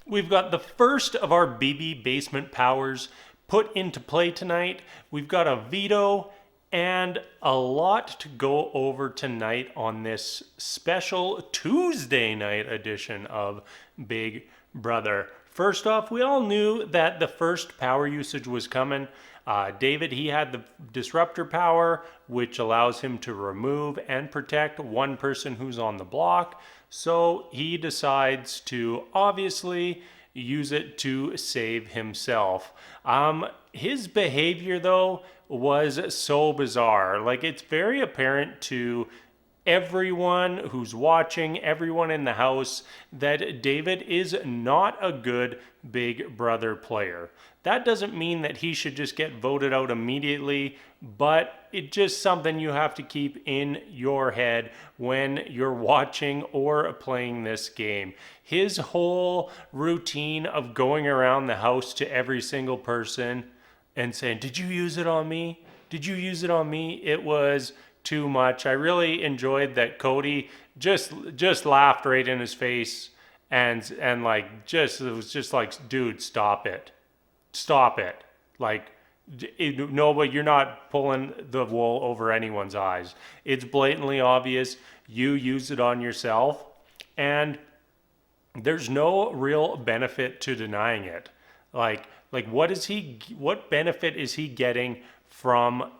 We've got the first of our BB basement powers put into play tonight. We've got a veto and a lot to go over tonight on this special Tuesday night edition of Big Brother. First off, we all knew that the first power usage was coming. David, he had the Disruptor power, which allows him to remove and protect one person who's on the block. So he decides to obviously use it to save himself. His behavior, though, was so bizarre. Like, it's very apparent to everyone who's watching, everyone in the house, that David is not a good Big Brother player. That doesn't mean that he should just get voted out immediately, but it's just something you have to keep in your head when you're watching or playing this game. His whole routine of going around the house to every single person and saying, "Did you use it on me? Did you use it on me?" It was too much. I really enjoyed that Cody just laughed right in his face and like just it was just like, "Dude, stop it. Stop it." Like, no, but you're not pulling the wool over anyone's eyes. It's blatantly obvious you use it on yourself, and there's no real benefit to denying it. Like what benefit is he getting from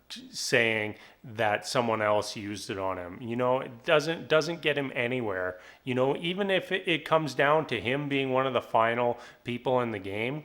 saying that someone else used it on him? It doesn't get him anywhere. Even if it comes down to him being one of the final people in the game,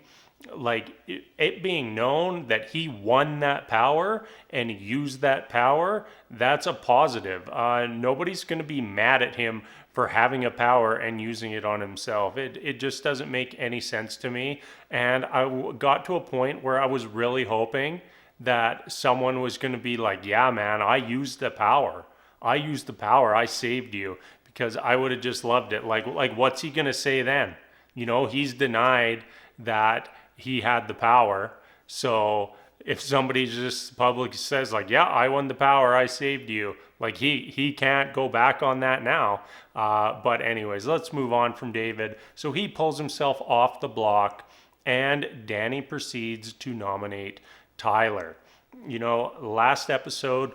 like it being known that he won that power and used that power, that's a positive. Nobody's going to be mad at him for having a power and using it on himself. It just doesn't make any sense to me. And I got to a point where I was really hoping that someone was going to be like, "Yeah, man, I used the power. I used the power. I saved you," because I would have just loved it. Like what's he going to say then? He's denied that he had the power. So if somebody just publicly says like, "Yeah, I won the power, I saved you," like he can't go back on that now. But anyways, let's move on from David. So he pulls himself off the block, and Dani proceeds to nominate Tyler. Last episode,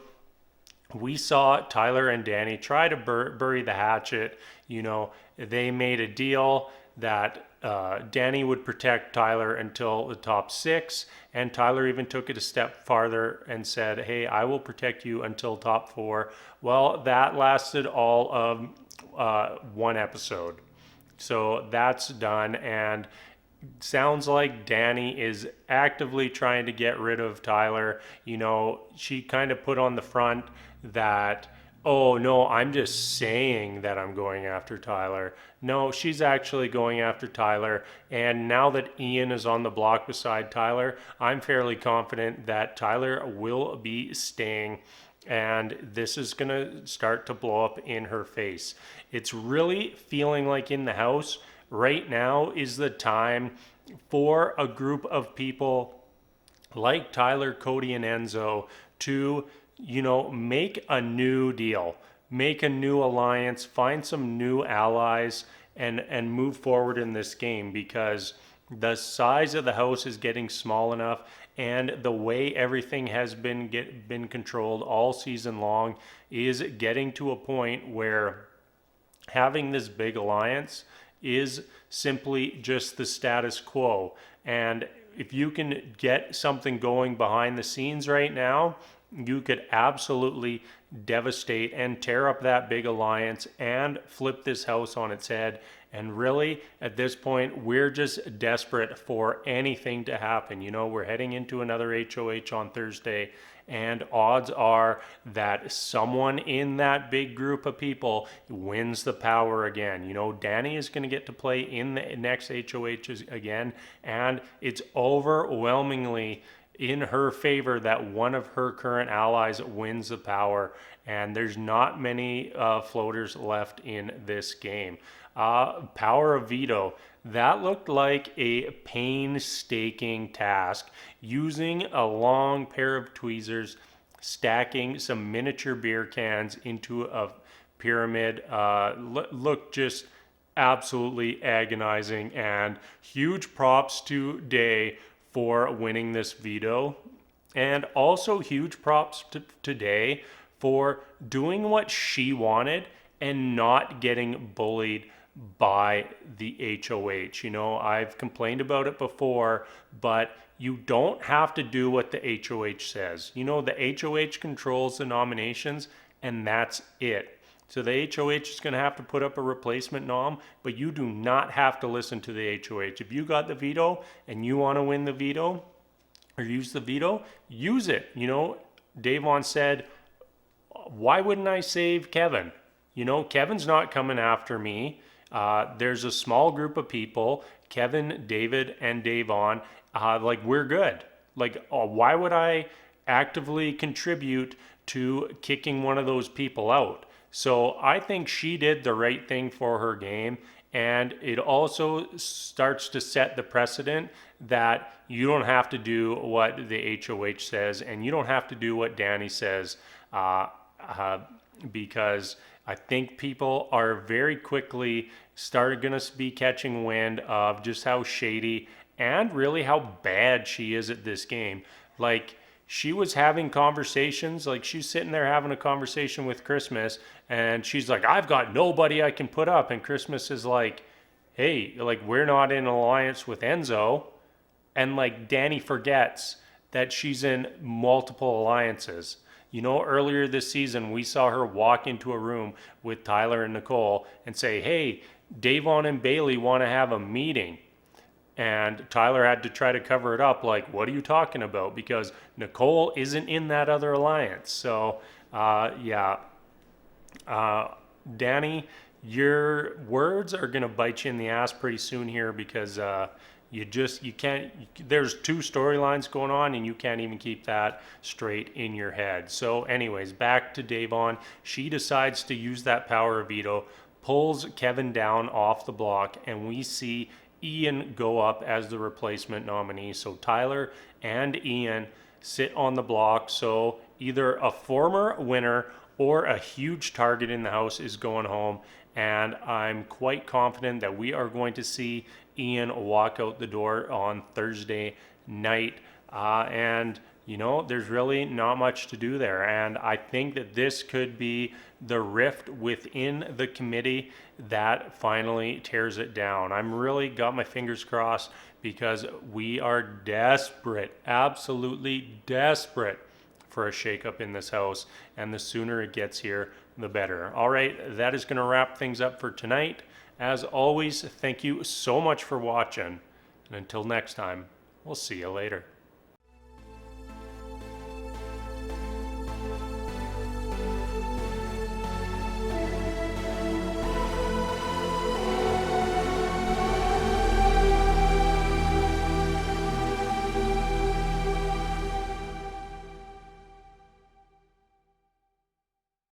we saw Tyler and Dani try to bury the hatchet. They made a deal that Dani would protect Tyler until the top 6, and Tyler even took it a step farther and said, "Hey, I will protect you until top 4. Well, that lasted all of one episode. So that's done, and sounds like Dani is actively trying to get rid of Tyler. She kind of put on the front that, "Oh, no, I'm just saying that I'm going after Tyler." No, she's actually going after Tyler. And now that Ian is on the block beside Tyler, I'm fairly confident that Tyler will be staying. And this is going to start to blow up in her face. It's really feeling like in the house right now is the time for a group of people like Tyler, Cody, and Enzo to make a new deal, make a new alliance, find some new allies, and move forward in this game, because the size of the house is getting small enough, and the way everything has been controlled all season long is getting to a point where having this big alliance is simply just the status quo. And if you can get something going behind the scenes right now, you could absolutely devastate and tear up that big alliance and flip this house on its head. And really, at this point, we're just desperate for anything to happen. We're heading into another HOH on Thursday, and odds are that someone in that big group of people wins the power again. Dani is going to get to play in the next HOH again, and it's overwhelmingly in her favor that one of her current allies wins the power, and there's not many floaters left in this game. Power of Veto, that looked like a painstaking task, using a long pair of tweezers, stacking some miniature beer cans into a pyramid. Looked just absolutely agonizing, and huge props to Day for winning this veto. And also huge props to Day for doing what she wanted and not getting bullied by the HOH. You know, I've complained about it before, but you don't have to do what the HOH says. You know, the HOH controls the nominations, and that's it. So the HOH is going to have to put up a replacement nom, but you do not have to listen to the HOH. If you got the veto and you want to win the veto or use the veto, use it. You know, Davon said, why wouldn't I save Kevin? You know, Kevin's not coming after me. There's a small group of people, Kevin, David, and Davon, like we're good. Like, why would I actively contribute to kicking one of those people out? So I think she did the right thing for her game. And it also starts to set the precedent that you don't have to do what the HOH says, and you don't have to do what Danny says, because I think people are very quickly going to be catching wind of just how shady and really how bad she is at this game. Like, she was having conversations, like she's sitting there having a conversation with Christmas, and she's like, I've got nobody I can put up. And Christmas is like, hey, like, we're not in alliance with Enzo. And like, Danny forgets that she's in multiple alliances. You know, earlier this season, we saw her walk into a room with Tyler and Nicole and say, hey, Davon and Bailey want to have a meeting. And Tyler had to try to cover it up, like, what are you talking about? Because Nicole isn't in that other alliance. So, Danny, your words are going to bite you in the ass pretty soon here, because you can't, there's two storylines going on and you can't even keep that straight in your head. So anyways, back to Davon. She decides to use that power of veto, pulls Kevin down off the block, and we see Ian go up as the replacement nominee. So Tyler and Ian sit on the block. So either a former winner or a huge target in the house is going home. And I'm quite confident that we are going to see Ian walk out the door on Thursday night. And, you know, there's really not much to do there. And I think that this could be the rift within the committee that finally tears it down. I'm really got my fingers crossed, because we are desperate, absolutely desperate for a shakeup in this house. And the sooner it gets here, the better. All right, that is going to wrap things up for tonight. As always, thank you so much for watching. And until next time, we'll see you later.